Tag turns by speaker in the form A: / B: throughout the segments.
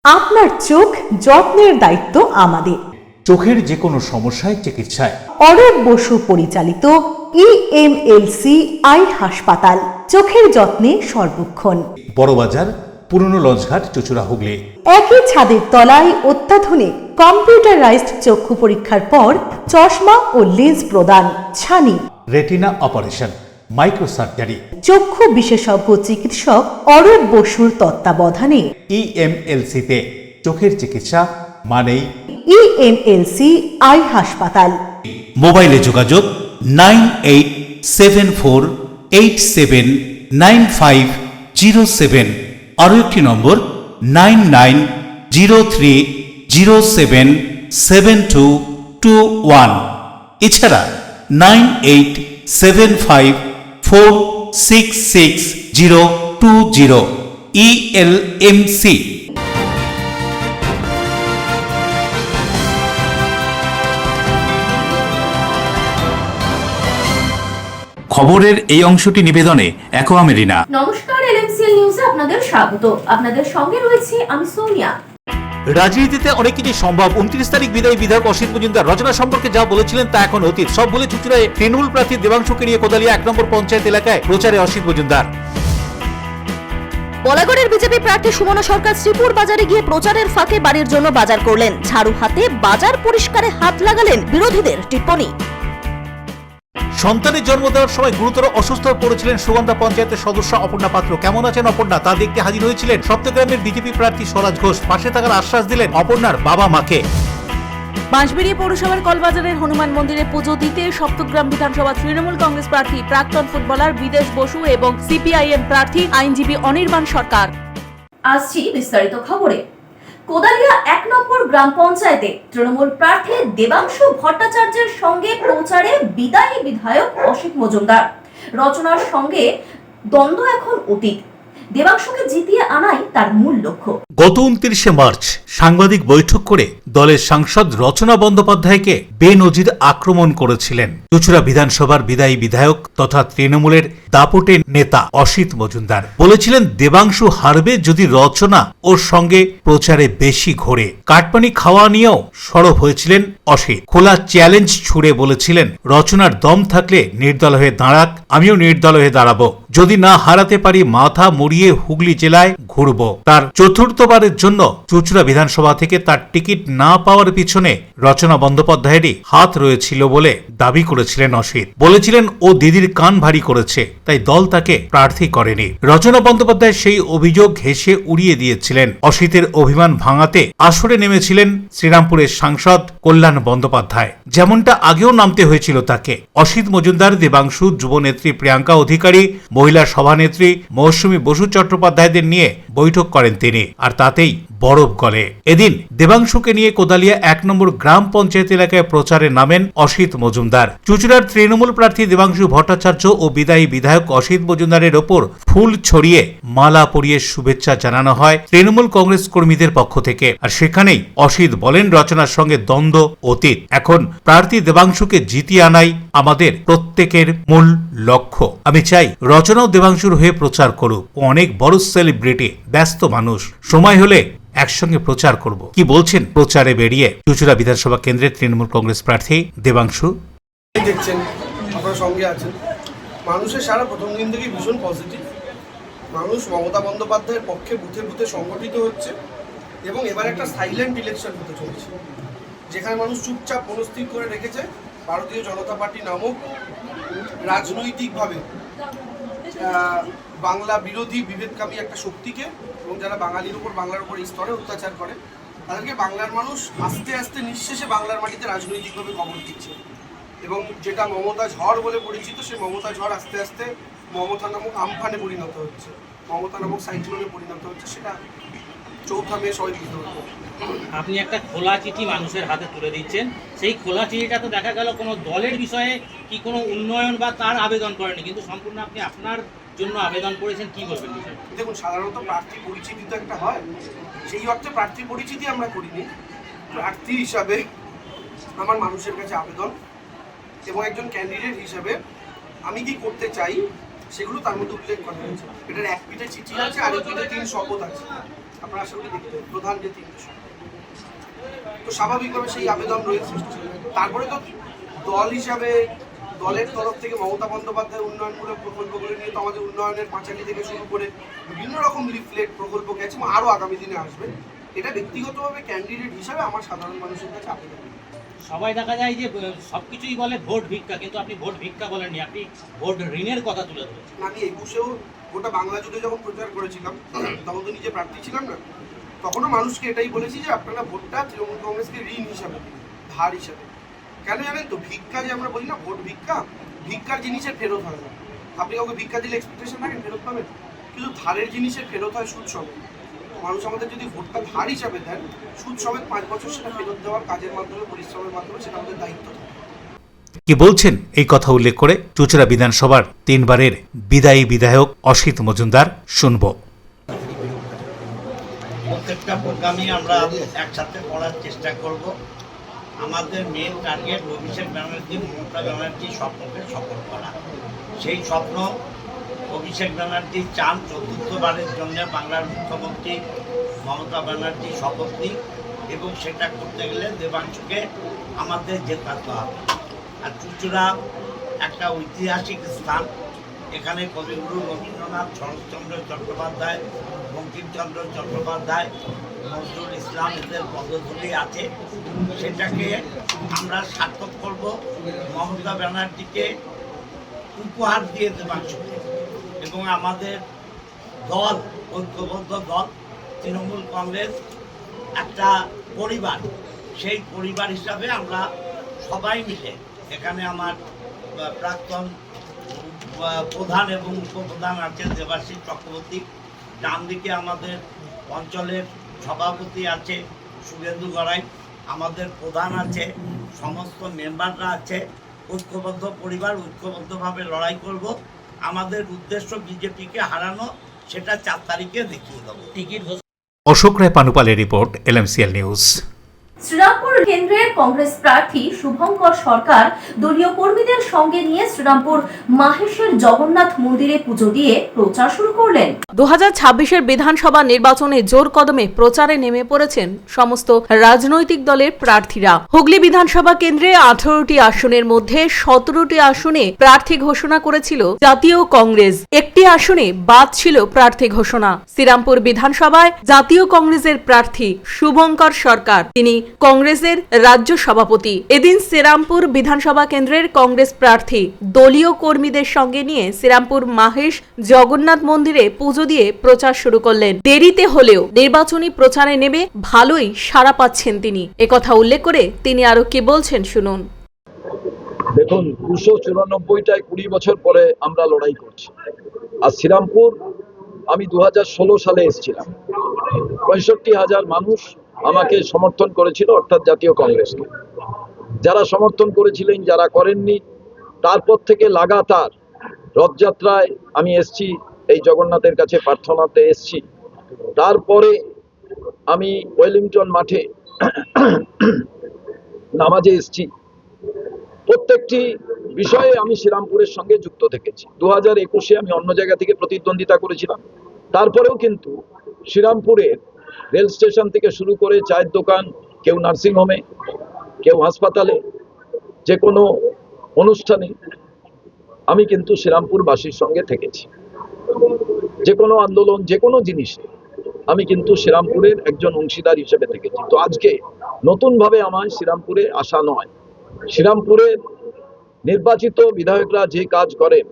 A: আপনার চোখ যত্নের দায়িত্ব আমাদের।
B: চোখের যে কোনো সমস্যায় চিকিৎসায়
A: অরূপ বসু পরিচালিত EMLC আই হাসপাতাল, চোখের যত্নে সর্বক্ষণ।
B: বড়বাজার, পুরনো লঞ্চঘাট, চুচুড়া, হুগলি।
A: একই ছাদের তলায় অত্যাধুনিক কম্পিউটারাইজড চক্ষু পরীক্ষার পর চশমা ও লেন্স প্রদান, ছানি,
B: রেটিনা অপারেশন, মাইক্রো সার্জারি।
A: চক্ষু বিশেষজ্ঞ চিকিৎসক অরূপ বসুর তত্ত্বাবধানে
B: EMLC-তে চোখের চিকিৎসা মানেই
A: EMLC আই হাসপাতাল।
B: মোবাইলে যোগাযোগ 9874879507, আরও একটি নম্বর 9903077221, এছাড়া 9875466020। ELMC। খবরের এই অংশটি নিবেদনে অ্যাকোয়া মেরিনা।
C: নমস্কার, এলএমসিএল নিউজে আপনাদের স্বাগত। আপনাদের সঙ্গে রয়েছে আমি সোনিয়া।
B: রাজনীতিতে অনেক কিছু সম্ভব। 29 তারিখ বিদায়ী বিধায়ক অসিত মজুমদার রচনা সম্পর্কে যা বলেছিলেন তা এখন অতীত। সব বলে চুচুড়ায় তৃণমূল প্রার্থী দেবাংশুকে নিয়ে কোদালিয়া 1 নম্বর পঞ্চায়েত এলাকায় প্রচারে অসিত মজুমদার।
D: বলাগড়ের বিজেপি প্রার্থী সুমনা সরকার শ্রীপুর বাজারে গিয়ে প্রচারের ফাঁকে বাড়ির জন্য বাজার করলেন। ঝাড়ু হাতে বাজার পরিষ্কারে হাত লাগালেন, বিরোধীদের টিপ্পনী।
B: সন্তানের জন্ম দেওয়ার সময় গুরুতর অসুস্থ হয়ে পড়েছিলেন সুগন্ধা পঞ্চায়েতের সদস্য অপর্ণা পাত্র। কেমন আছেন অপর্ণা তা দেখতে হাজির হয়েছিলেন সপ্তগ্রামের বিজেপি প্রার্থী স্বরাজ ঘোষ। পাশে থাকার আশ্বাস দিলেন অপর্ণার বাবা মাকে।
E: বাঁশবেড়িয়া পৌরসভার কলবাজারের হনুমান মন্দিরে পুজো দিতে সপ্তগ্রাম বিধানসভা তৃণমূল কংগ্রেস প্রার্থী প্রাক্তন ফুটবলার বিদেশ বসু এবং CPIM প্রার্থী আইনজীবী অনির্বাণ সরকার।
C: আসছি বিস্তারিত খবরে। কোদালিয়া 1 নম্বর গ্রাম পঞ্চায়েতে তৃণমূল প্রার্থী দেবাংশু ভট্টাচার্যের সঙ্গে প্রচারে বিদায়ী বিধায়ক অসিত মজুমদার। রচনার সঙ্গে দ্বন্দ্ব এখন অতীত। দেবাংশুকে জিতিয়ে আনাই তার মূল লক্ষ্য।
B: গত 29শে মার্চ সাংবাদিক বৈঠক করে দলের সাংসদ রচনা বন্দ্যোপাধ্যায়কে বেনজির আক্রমণ করেছিলেন চুচুড়া বিধানসভার বিদায়ী বিধায়ক তথা তৃণমূলের দাপটের নেতা অসিত মজুমদার। বলেছিলেন দেবাংশু হারবে যদি রচনা ওর সঙ্গে প্রচারে বেশি ঘোরে। কাটপানি খাওয়া নিয়েও সরব হয়েছিলেন অসিত। খোলা চ্যালেঞ্জ ছুড়ে বলেছিলেন রচনার দম থাকলে নির্দল হয়ে দাঁড়াক, আমিও নির্দল হয়ে দাঁড়াবো। যদি না হারাতে পারি মাথা মুড়িয়ে হুগলি জেলায় ঘুরব। তার চতুর্থবারের জন্য চুচুড়া বিধানসভা থেকে তার টিকিট না পাওয়ার পিছনে রচনা বন্দ্যোপাধ্যায়েরই হাত রয়েছিল বলে দাবি করেছিলেন অসিত। বলেছিলেন ও দিদির কান ভারী করেছে, তাই দল তাকে প্রার্থী করেনি। রচনা বন্দ্যোপাধ্যায় সেই অভিযোগ ঘেঁষে উড়িয়ে দিয়েছিলেন। অসিতের অভিমান ভাঙাতে আসরে নেমেছিলেন শ্রীরামপুরের সাংসদ কল্যাণ বন্দ্যোপাধ্যায়, যেমনটা আগেও নামতে হয়েছিল তাকে। অসিত মজুমদার, দেবাংশু, যুবনেত্রী প্রিয়াঙ্কা অধিকারী, মহিলা সভানেত্রী মৌসুমী বসু চট্টোপাধ্যায়দের নিয়ে বৈঠক করেন তিনি, আর তাতেই বরফ গলে। এদিন দেবাংশুকে নিয়ে কোদালিয়া 1 নম্বর গ্রাম পঞ্চায়েত এলাকায় প্রচারে নামেন অসিত মজুমদার। চুচুড়ার তৃণমূল প্রার্থী দেবাংশু ভট্টাচার্য ও বিদায়ী বিধায়ক অসিত মজুমদারের ওপর ফুল ছড়িয়ে মালা পরিয়ে শুভেচ্ছা জানানো হয় তৃণমূল কংগ্রেস কর্মীদের পক্ষ থেকে। আর সেখানেই অসিত বলেন রচনার সঙ্গে দ্বন্দ্ব অতীত, এখন প্রার্থী দেবাংশুকে জিতিয়ে আনাই আমাদের প্রত্যেকের মূল লক্ষ্য। আমি চাই রচনাও দেবাংশুর হয়ে প্রচার করুক। ও অনেক বড় সেলিব্রিটি, ব্যস্ত মানুষ, সময় হলে একসঙ্গে প্রচার করব। কি বলছেন প্রচারে বেরিয়ে চুচুড়া বিধানসভা কেন্দ্রের তৃণমূল কংগ্রেস প্রার্থী দেবাংশু?
F: দেখছেন আপনার সঙ্গে আছেন, মানুষের সারা প্রথম দিন থেকে ভীষণ পজিটিভ। মানুষ মমতা বন্দ্যোপাধ্যায়ের পক্ষে বুথে বুথে সংগঠিত হচ্ছে এবং এবার একটা সাইলেন্ট ইলেকশন হতে চলেছে, যেখানে মানুষ চুপচাপ মনস্থির করে রেখেছে ভারতীয় জনতা পার্টি নামক রাজনৈতিকভাবে বাংলা বিরোধী বিভেদকামী একটা শক্তিকে, এবং যারা বাঙালির উপর, বাংলার উপর এই স্তরে অত্যাচার করে তাদেরকে বাংলার মানুষ আস্তে আস্তে নিঃশেষে বাংলার মাটিতে রাজনৈতিকভাবে কবর দিচ্ছে। এবং যেটা মমতা ঝড় বলে পরিচিত, সেই মমতা ঝড় আস্তে আস্তে মমতা নামক আমফানে পরিণত হচ্ছে, মমতা নামক সাইক্লোনে পরিণত হচ্ছে। সেটা 4 মে সবাই বুঝতে পারবো।
G: আপনি একটা খোলা চিঠি মানুষের হাতে তুলে দিচ্ছেন, সেই খোলা চিঠিটা তো দেখা গেল কোনো দলের বিষয়ে কি কোনো উন্নয়ন বা তার আবেদন করেনি, কিন্তু সম্পূর্ণ আপনি আপনার জন্য আবেদন করেছেন। কি করবেন?
F: দেখুন, সাধারণত প্রার্থী পরিচিতি তো একটা হয়, সেই অর্থে প্রার্থী পরিচিতি আমরা করিনি। প্রার্থী হিসাবে আমার মানুষের কাছে আবেদন, এবং একজন ক্যান্ডিডেট হিসাবে আমি কি করতে চাই সেগুলো তার মধ্যে উল্লেখ করা হয়েছে। এটার এক পিঠে চিঠি আছে, আর এক পিঠে 3 শপথ আছে। আপনারা আশা করি দেখতে প্রধান যে 3টে শব্দ, তো স্বাভাবিকভাবে সেই আবেদন রয়েছে। তারপরে তো দল হিসাবে দলের তরফ থেকে মমতা বন্দ্যোপাধ্যায়ের উন্নয়নমূলক প্রকল্পগুলো নিয়ে তো আমাদের উন্নয়নের পাঁচালী থেকে শুরু করে বিভিন্ন রকম লিফলেট প্রকল্প গেছে এবং আরও আগামী দিনে আসবে। এটা ব্যক্তিগতভাবে ক্যান্ডিডেট হিসাবে আমার সাধারণ মানুষের কাছে আবেদন।
G: সবাই দেখা যায় যে সবকিছুই বলে ভোট ভিক্ষা, কিন্তু আপনি ভোট ভিক্ষা বলেননি, আপনি ভোট ঋণের কথা তুলে ধরেছেন।
F: আমি 21-এও গোটা বাংলা জুড়ে যখন প্রচার করেছিলাম তখন তো নিজে প্রার্থী ছিলাম না, তখনও মানুষকে এটাই বলেছি যে আপনারা ভোটটা তৃণমূল কংগ্রেসকে ঋণ হিসাবে ধার হিসাবে। কেন জানেন তো, ভিক্ষা যে আমরা বলি না ভোট ভিক্ষা, ভিক্ষার জিনিসের ফেরত হয় না। আপনি কাউকে ভিক্ষা দিলে এক্সপেকটেশন থাকেন ফেরত পাবেন, কিন্তু ধারের জিনিসের ফেরত হয় সুদ সমেত। মানুষ আমাদের যদি ভোটটা ধার হিসাবে দেন, সুদ সমেত 5 বছর সেটা ফেরত দেওয়ার কাজের মাধ্যমে, পরিশ্রমের মাধ্যমে সেটা আমাদের দায়িত্ব থাকে।
B: কি বলছেন এই কথা উল্লেখ করে চুঁচুড়া বিধানসভার 3 বারের বিদায়ী বিধায়ক অসিত মজুমদার, শুনব।
H: প্রত্যেকটা প্রোগ্রামই আমরা একসাথে করার চেষ্টা করব। আমাদের মেন টার্গেট অভিষেক ব্যানার্জি, মমতা ব্যানার্জির স্বপ্নকে সফল করা। সেই স্বপ্ন অভিষেক ব্যানার্জি চান 4র্থবারের জন্য বাংলার মুখ্যমন্ত্রী মমতা ব্যানার্জি শপথ নিক, এবং সেটা করতে গেলে দেবাংশুকে আমাদের জেতাতে হবে। আর চুঁচুড়া একটা ঐতিহাসিক স্থান, এখানে কবিগুরু রবীন্দ্রনাথ, শরৎচন্দ্র চট্টোপাধ্যায়, বঙ্কিমচন্দ্র চট্টোপাধ্যায়, নজরুল ইসলাম এদের পদধূলি আছে। সেটাকে আমরা সার্থক করব, মমতা ব্যানার্জিকে উপহার দিয়ে দেবাংশুকে। এবং আমাদের দল, ঐক্যবদ্ধ দল তৃণমূল কংগ্রেস একটা পরিবার, সেই পরিবার হিসাবে আমরা সবাই মিলে, এখানে আমার প্রাক্তন প্রধান এবং উপপ্রধান আছেন দেবাশিস চক্রবর্তী, ডান দিকে আমাদের অঞ্চলের সভাপতি আছে শুভেন্দু গড়াই, আমাদের প্রধান আছে, সমস্ত মেম্বাররা আছে। ঐক্যবদ্ধ পরিবার, ঐক্যবদ্ধভাবে লড়াই করব। আমাদের উদ্দেশ্য বিজেপিকে হারানো, সেটা 4 তারিখে দেখিয়ে দেবো।
G: টিকিট
B: অশোক রায় পানুপালের রিপোর্ট, LMCL নিউজ।
C: শ্রীরামপুর কেন্দ্রের কংগ্রেস প্রার্থী শুভঙ্কর সরকার দলীয় কর্মীদের সঙ্গে নিয়ে শ্রীরামপুর মাহেশের জগন্নাথ মন্দিরে পুজো দিয়ে প্রচার শুরু করলেন।
E: 2026-এর বিধানসভা নির্বাচনে জোর কদমে প্রচারে নেমে পড়েছেন সমস্ত রাজনৈতিক দলের প্রার্থীরা। হুগলি বিধানসভা কেন্দ্রে 18টি আসনের মধ্যে 17টি আসনে প্রার্থী ঘোষণা করেছিল জাতীয় কংগ্রেস, 1টি আসনে বাদ ছিল প্রার্থী ঘোষণা। শ্রীরামপুর বিধানসভায় জাতীয় কংগ্রেসের প্রার্থী শুভঙ্কর সরকার, তিনি কংগ্রেসের রাজ্য সভাপতি। এদিন শ্রীরামপুর বিধানসভা কেন্দ্রের কংগ্রেস প্রার্থী দলীয় কর্মীদের সঙ্গে নিয়ে শ্রীরামপুর মাহেশ জগন্নাথ মন্দিরে পুজো দিয়ে প্রচার শুরু করলেন। দেরিতে হলেও নির্বাচনী প্রচারে নেমে ভালোই সাড়া পাচ্ছেন তিনি। একথা উল্লেখ করে তিনি আরো কি বলছেন শুনুন।
I: দেখুন, 294টায় 20 বছর পরে আমরা লড়াই করছি। আর শ্রীরামপুর আমি 2016 সালে এসেছিলাম। 65,000 মানুষ আমাকে সমর্থন করেছিল, অর্থাৎ জাতীয় কংগ্রেসকে। যারা সমর্থন করেছিলেন, যারা করেননি, তারপর থেকে লাগাতার রথযাত্রায় আমি এসছি, এই জগন্নাথের কাছে প্রার্থনাতে এসছি। তারপরে আমি ওয়েলিংটন মাঠে নামাজে এসছি। প্রত্যেকটি বিষয়ে আমি শ্রীরামপুরের সঙ্গে যুক্ত থেকেছি। 2021-এ আমি অন্য জায়গা থেকে প্রতিদ্বন্দ্বিতা করেছিলাম। তারপরেও কিন্তু শ্রীরামপুরের রেল স্টেশন থেকে শুরু করে চায়ের দোকান, কেউ নার্সিংহোমে, কেউ হাসপাতালে, যে কোনো অনুষ্ঠানে আমি কিন্তু শ্রীরামপুরবাসীর সঙ্গে থেকেছি। যে কোনো আন্দোলন, যে কোনো জিনিসে আমি কিন্তু শ্রীরামপুরের একজন অংশীদার হিসেবে থেকেছি। তো আজকে নতুনভাবে আমায় শ্রীরামপুরে আসা নয়, শ্রীরামপুরের নির্বাচিত বিধায়করা যে কাজ করেন,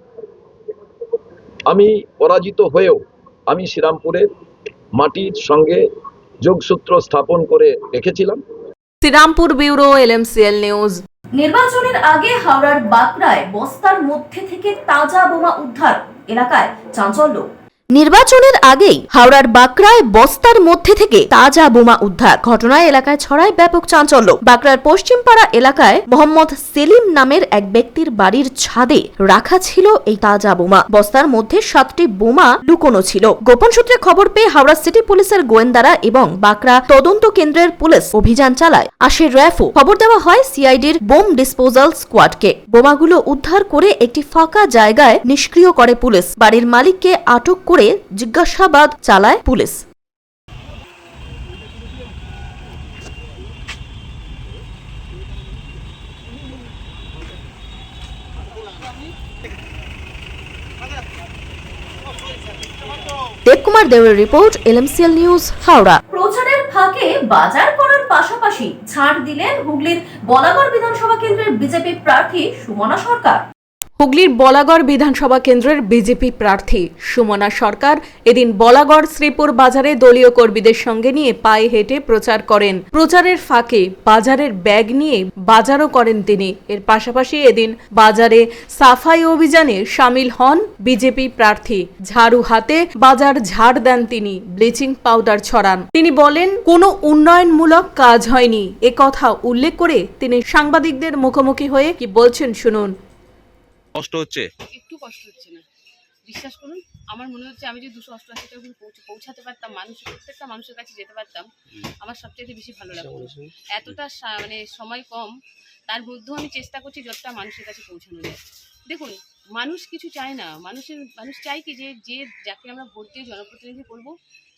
I: আমি পরাজিত হয়েও আমি শ্রীরামপুরের মাটির সঙ্গে যোগসূত্র স্থাপন করে রেখেছিলাম।
E: Serampore bureau, LMCL news.
C: নির্বাচনের আগে হাওড়ার বাঁকড়ায় বস্তার মধ্যে থেকে তাজা বোমা উদ্ধার, এলাকায় চাঞ্চল্য।
D: নির্বাচনের আগেই হাওড়ার বাঁকড়ায় বস্তার মধ্যে থেকে তাজা বোমা উদ্ধার ঘটনায় এলাকায় ছড়ায় ব্যাপক চাঞ্চল্য। বাঁকড়ার পশ্চিমপাড়া এলাকায় মোহাম্মদ সেলিম নামের এক ব্যক্তির বাড়ির ছাদে রাখা ছিল এই তাজা বোমা। বস্তার মধ্যে 7টি বোমা লুকোনো ছিল। গোপন সূত্রে খবর পেয়ে হাওড়া সিটি পুলিশের গোয়েন্দারা এবং বাঁকড়া তদন্ত কেন্দ্রের পুলিশ অভিযান চালায়। আসে র্যাফও। খবর দেওয়া হয় সিআইডির বোম ডিসপোজাল স্কোয়াডকে। বোমাগুলো উদ্ধার করে একটি ফাঁকা জায়গায় নিষ্ক্রিয় করে পুলিশ। বাড়ির মালিককে আটক করে জিজ্ঞাসাবাদ চালায় পুলিশ। দেবকুমার দেবের রিপোর্ট, LMCL নিউজ, হাওড়া।
C: প্রচারের ফাঁকে বাজার করার পাশাপাশি ছাড় দিলেন হুগলির বলাগড় বিধানসভা কেন্দ্রের বিজেপি প্রার্থী সুমনা সরকার।
E: হুগলির বলাগড় বিধানসভা কেন্দ্রের বিজেপি প্রার্থী সুমনা সরকার এদিন বলাগড় শ্রীপুর বাজারে দলীয় কর্মীদের সঙ্গে নিয়ে পায়ে হেঁটে প্রচার করেন। প্রচারের ফাঁকে বাজারের ব্যাগ নিয়ে বাজারও করেন তিনি। এর পাশাপাশি এদিন বাজারে সাফাই অভিযানে সামিল হন বিজেপি প্রার্থী। ঝাড়ু হাতে বাজার ঝাড় দেন তিনি, ব্লিচিং পাউডার ছড়ান। তিনি বলেন, কোনো উন্নয়নমূলক কাজ হয়নি এ কথা উল্লেখ করে তিনি সাংবাদিকদের মুখোমুখি হয়ে কি বলছেন শুনুন।
J: কষ্ট হচ্ছে?
K: একটু কষ্ট হচ্ছে না, বিশ্বাস করুন। আমার মনে হচ্ছে আমি যদি 288টা পৌঁছাতে পারতাম, প্রত্যেকটা মানুষের কাছে যেতে পারতাম, আমার সবচেয়ে বেশি ভালো লাগতো। এতটা মানে সময় কম, তার মধ্যেও আমি চেষ্টা করছি যতটা মানুষের কাছে পৌঁছানো যায়। দেখুন, মানুষ কিছু চায় না, মানুষ চায় কি যে যাকে আমরা ভোট দিয়ে জনপ্রতিনিধি করবো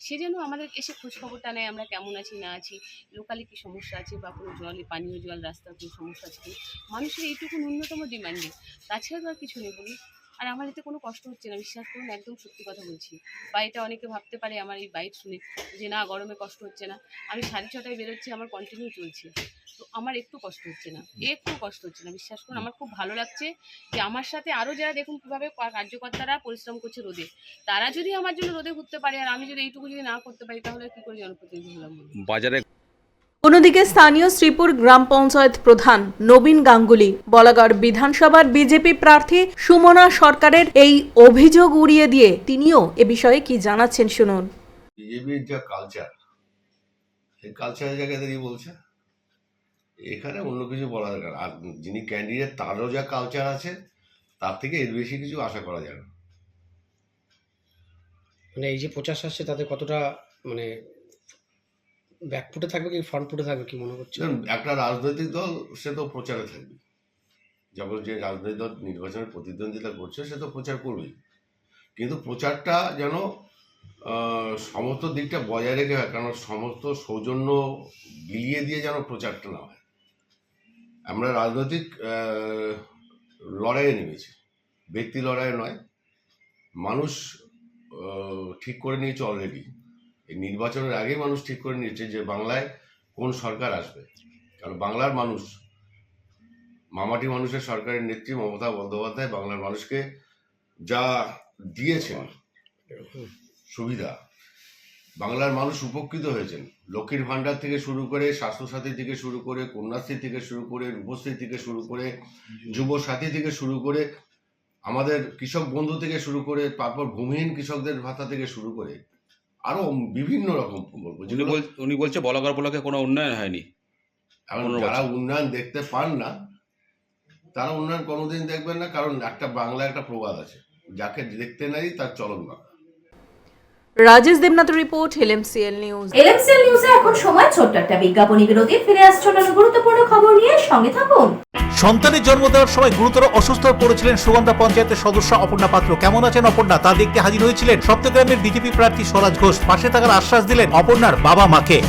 K: সে যেন আমাদের এসে খোঁজ খবরটা নেয়, আমরা কেমন আছি না আছি, লোকালি কী সমস্যা আছে বা কোনো পানীয় জল, রাস্তার কোনো সমস্যা আছে কি। মানুষের এইটুকু ন্যূনতম ডিমান্ডে, তাছাড়া তো আর কিছু নেই বলি। আর আমার এতে কোনো কষ্ট হচ্ছে না, বিশ্বাস করুন, একদম সত্যি কথা বলছি। বা এটা অনেকে ভাবতে পারে আমার এই বাইক শুনে যে না গরমে কষ্ট হচ্ছে না, আমি 6:30টায় বেরোচ্ছি, আমার কন্টিনিউ চলছে, তো আমার একটু কষ্ট হচ্ছে না, বিশ্বাস করুন। আমার খুব ভালো লাগছে যে আমার সাথে আরও যারা, দেখুন কীভাবে কার্যকর্তারা পরিশ্রম করছে রোদে, তারা যদি আমার জন্য রোদে ঘুরতে পারে আর আমি যদি এইটুকু যদি না করতে পারি তাহলে কী করে জনপ্রতিনিধি হলাম।
J: বাজারে
E: অন্যদিকে স্থানীয় শ্রীপুর গ্রাম পঞ্চায়েত প্রধান নবীন গাঙ্গুলি বলাগড় বিধানসভার বিজেপি প্রার্থী সুমনা সরকারের এই অভিযোগ উড়িয়ে দিয়ে তিনিও এ বিষয়ে কি জানাচ্ছেন শুনুন।
L: বিজেপির যা কালচার, সেই কালচারের জায়গায় দাঁড়িয়ে বলছে, এখানে অন্য কিছু বলা দরকার। আর যিনি ক্যান্ডিডেট তারও যা কালচার আছে তার থেকে এর বেশি কিছু আশা করা যায় না।
M: মানে এই যে প্রচার আসছে তাতে কতটা মানে ব্যাক ফুটে থাকবে কি ফ্রন্ট ফুটে থাকবে কি মনে করছে?
L: একটা রাজনৈতিক দল সে তো প্রচারে থাকবে, যখন যে রাজনৈতিক দল নির্বাচনে প্রতিদ্বন্দ্বিতা করছে সে তো প্রচার করবেই, কিন্তু প্রচারটা যেন সমস্ত দিকটা বজায় রেখে হয়, কারণ সমস্ত সৌজন্য বিলিয়ে দিয়ে যেন প্রচারটা না হয়। আমরা রাজনৈতিক লড়াইয়ে নেমেছি, ব্যক্তি লড়াইয়ে নয়। মানুষ ঠিক করে নিয়েছে অলরেডি, এই নির্বাচনের আগেই মানুষ ঠিক করে নিয়েছে যে বাংলায় কোন সরকার আসবে। কারণ বাংলার মানুষ, মামাটি মানুষের সরকারের নেত্রী মমতা বন্দ্যোপাধ্যায় বাংলার মানুষকে যা দিয়েছেন সুবিধা, বাংলার মানুষ উপকৃত হয়েছেন। লক্ষ্মীর ভাণ্ডার থেকে শুরু করে, স্বাস্থ্যসাথী থেকে শুরু করে, কন্যাশ্রী থেকে শুরু করে, রূপশ্রী থেকে শুরু করে, যুব সাথী থেকে শুরু করে, আমাদের কৃষক বন্ধু থেকে শুরু করে, তারপর ভূমিহীন কৃষকদের ভাতা থেকে শুরু করে আরো বিভিন্ন রকম।
J: উনি বলছে বলাগড় ব্লকে কোনো উন্নয়ন হয়নি।
L: এখন যারা উন্নয়ন দেখতে পান না তারা উন্নয়ন কোনোদিন দেখবেন না, কারণ একটা বাংলা একটা প্রবাদ আছে, যাকে দেখতে নাই তার চলন না।
E: রাজেশ দেবনাথের রিপোর্ট, LMCL নিউজ।
C: LMCL নিউজে এখন সময় ছোট্ট একটা বিজ্ঞাপনী বিরতি। ফিরে আসছে গুরুত্বপূর্ণ খবর নিয়ে, সঙ্গে থাকুন।
B: সন্তানের জন্ম দেওয়ার সময় গুরুতর অসুস্থ পড়েছিলেন সুগন্ধা পঞ্চায়েতের সদস্য অপর্ণা পাত্র। কেমন আছেন অপর্ণা তা দেখতে হাজির হয়েছিলেন সপ্তগ্রামের বিজেপি প্রার্থী স্বরাজ ঘোষ। পাশে থাকার আশ্বাস দিলেন অপর্ণার বাবা মাকে।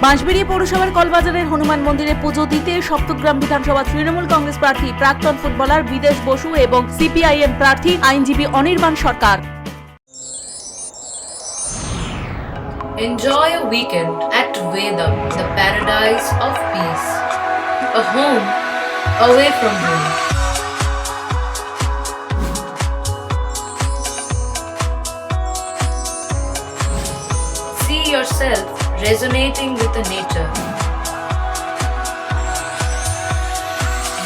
E: বাঁশবেড়িয়া পৌরসভার কলবাজারের হনুমান মন্দিরে পুজো দিতে সপ্তগ্রাম বিধানসভা তৃণমূল কংগ্রেস প্রার্থী, প্রাক্তন ফুটবলার বিদেশ বসু এবং CPIM প্রার্থী আইনজীবী অনির্বাণ সরকার।
N: Enjoy a weekend at Vedam, the paradise of peace. A home away from home. See yourself resonating with the nature.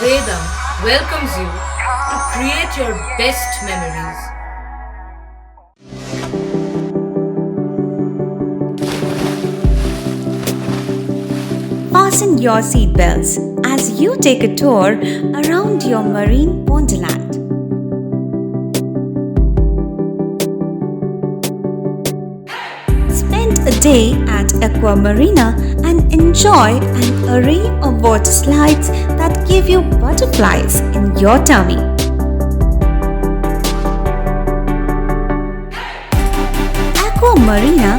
N: Vedam welcomes you to create your best memories.
O: Fasten your seatbelts as you take a tour around your marine wonderland. Spend a day at Aqua Marina and enjoy an array of water slides that give you butterflies in your tummy. Aqua Marina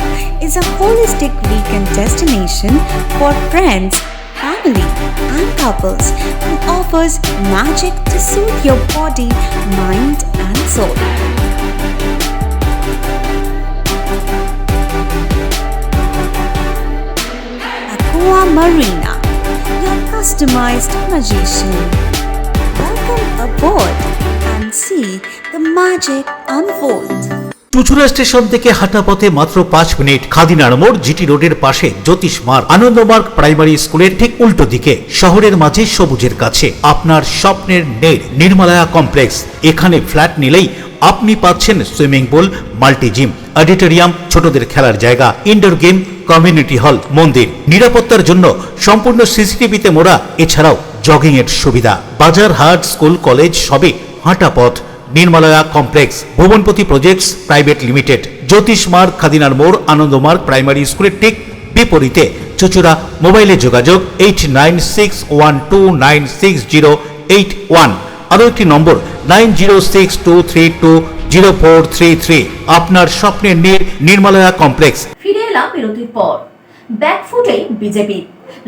O: is a holistic weekend destination for friends, family, and couples and offers magic to soothe your body, mind, and soul. Aqua Marina, your customized magician. Welcome aboard and see the magic unfold.
B: Chuchura station থেকে হাঁটা পথে মাত্র 5 minute, খাদিনার মোড়, GT রোডের পাশে জ্যোতিষ মার্গ, Ananda Marga primary স্কুলের ঠিক উল্টো দিকে, শহরের মাঝে সবুজের কাছে আপনার স্বপ্নের নেড় নির্মলায়া কমপ্লেক্স। এখানে ফ্ল্যাট নিলেই আপনি পাচ্ছেন swimming pool, multi gym, auditorium, ছোটদের খেলার জায়গা, ইনডোর গেম, কমিউনিটি হল, মন্দির, নিরাপত্তার জন্য সম্পূর্ণ সিসিটিভিতে মোড়া, এছাড়াও জগিং এর সুবিধা, বাজার, হাট, স্কুল, কলেজ সবই হাঁটা পথ। নির্মলায়া কমপ্লেক্স, ভুবনপতি প্রজেক্টস প্রাইভেট লিমিটেড, জ্যোতিষ মার্গ, খাদিনার মোড়, আনন্দমার্গ প্রাইমারি স্কুলের ঠিক বিপরীতে, চুচুড়া। মোবাইলে যোগাযোগ 8961296081, আরও একটি নম্বর 9062320433। আপনার স্বপ্নের নির্মলায়া কমপ্লেক্স।
C: ফিরে এলাম বিরতির পর। ব্যাকফুটেই বিজেপি,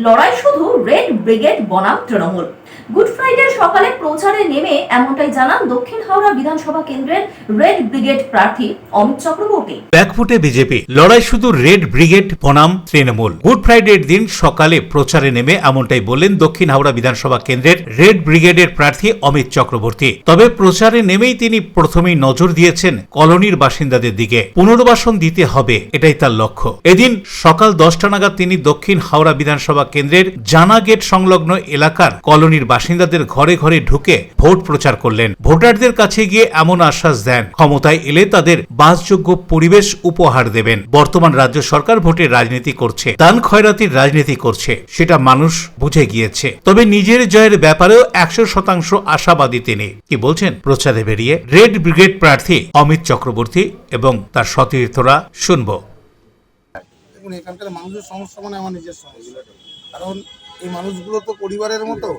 C: লড়াই শুধু রেড ব্রিগেড বনাম তৃণমূল। গুড ফ্রাইডের সকালে প্রচারে নেমে এমনটাই জানান দক্ষিণ হাওড়া বিধানসভা কেন্দ্রের রেড ব্রিগেড প্রার্থী অমিত চক্রবর্তী।
B: ব্যাকফুটে বিজেপি, লড়াই শুধু রেড ব্রিগেড বনাম তৃণমূল। গুড ফ্রাইডের দিন সকালে প্রচারে নেমে এমনটাই বললেন দক্ষিণ হাওড়া বিধানসভা কেন্দ্রের রেড ব্রিগেডের প্রার্থী অমিত চক্রবর্তী। তবে প্রচারে নেমেই তিনি প্রথমেই নজর দিয়েছেন কলোনির বাসিন্দাদের দিকে। পুনর্বাসন দিতে হবে, এটাই তার লক্ষ্য। এদিন সকাল 10টা নাগাদ তিনি দক্ষিণ হাওড়া বিধানসভা কেন্দ্রের জানা গেট সংলগ্ন এলাকার কলোনির বাসিন্দাদের ঘরে ঘরে ঢুকে ভোট প্রচার করলেন। ভোটারদের কাছে গিয়ে এমন আশ্বাস দেন ক্ষমতায় এলে তাদের বাসযোগ্য পরিবেশ উপহার দেবেন। বর্তমান রাজ্য সরকার ভোটের রাজনীতি করছে, দান খয়রাতির রাজনীতি করছে, সেটা মানুষ বুঝে গিয়েছে। তবে নিজের জয়ের ব্যাপারেও 100% আশাবাদী তিনি। কি বলছেন প্রচারে বেরিয়ে রেড ব্রিগেড প্রার্থী অমিত চক্রবর্তী এবং তার সতীর্থরা, শুনবো।
P: দেখুন, এখানকার মানুষের সমস্যা মানে আমার নিজের সমস্যা। কারণ এই মানুষগুলো তো পরিবারের মতো,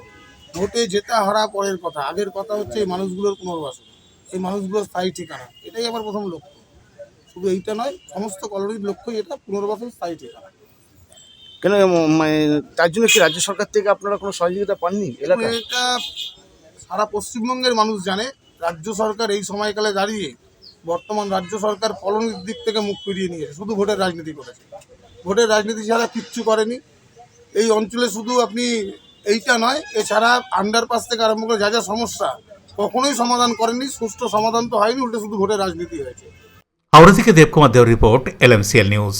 P: ভোটে জেতা হারা পরের কথা, আগের কথা হচ্ছে এই মানুষগুলোর পুনর্বাসন, এই মানুষগুলোর স্থায়ী ঠিকানা। এটাই আমার প্রথম লক্ষ্য। শুধু এইটা নয়, সমস্ত কলোনির লক্ষ্যই এটা, পুনর্বাসন, স্থায়ী ঠিকানা।
Q: কেন তার জন্য কি রাজ্য সরকার থেকে আপনারা কোনো সহযোগিতা পাননি?
P: এটা সারা পশ্চিমবঙ্গের মানুষ জানে, রাজ্য সরকার এই সময়কালে দাঁড়িয়ে বর্তমান রাজ্য সরকার কলোনির দিক থেকে মুখ ফিরিয়ে নিয়েছে, শুধু ভোটের রাজনীতি করেছে। ভোটের রাজনীতি ছাড়া কিচ্ছু করেনি এই অঞ্চলে। শুধু আপনি এইটা নয়, এছাড়া আন্ডারপাস থেকে আরম্ভ করে যা যা সমস্যা কখনোই সমাধান করেনি। সুষ্ঠু সমাধান তো হয়নি, উল্টে শুধু ভোটের রাজনীতি হয়েছে।
B: হাওড়া থেকে দেবকুমার দেওর রিপোর্ট, LMCL নিউজ।